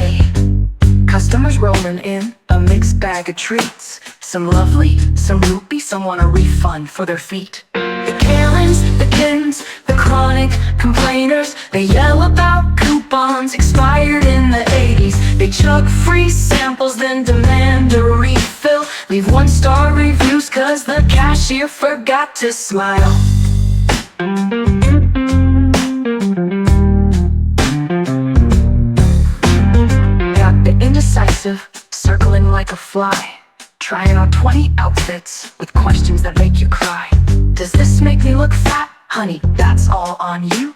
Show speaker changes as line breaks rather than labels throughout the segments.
day. Customers rolling in, a mixed bag of treats. Some lovely, some loopy, some want a refund for their feet. The Karens, the Kens, the chronic complainers, they yell about coupons expired in the 80s. They chug free samples, then demand a refill. Leave 1-star reviews cause the cashier forgot to smile. Got the indecisive, circling like a fly, trying on 20 outfits with questions that make you cry. Does this make me look fat? Honey, that's all on you.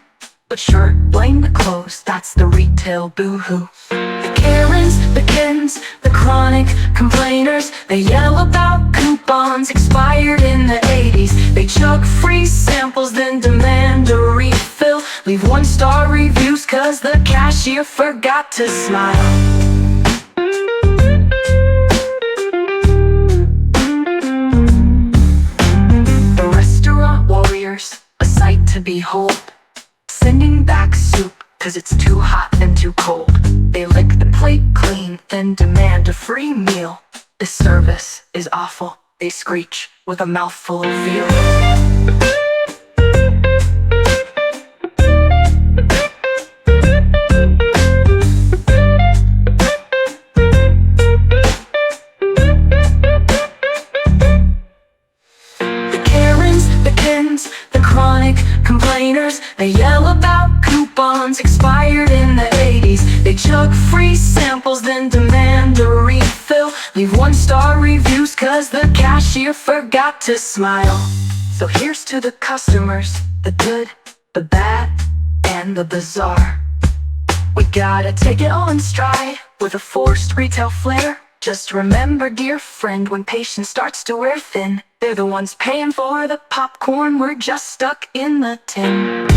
But sure, blame the clothes, that's the retail boo-hoo. The Karens, the Kens, the chronic complainers, they yell about coupons expired in the 80s. They chug free samples, then demand a refill. Leave 1-star reviews cause the cashier forgot to smile. A sight to behold, sending back soup cause it's too hot and too cold. They lick the plate clean, then demand a free meal. This service is awful, they screech with a mouthful of veal. The chronic complainers, they yell about coupons expired in the 80s. They chug free samples, then demand a refill. Leave 1-star reviews cause the cashier forgot to smile. So here's to the customers, the good, the bad, and the bizarre. We gotta take it all in stride with a forced retail flair. Just remember, dear friend, when patience starts to wear thin, they're the ones paying for the popcorn, we're just stuck in the tin.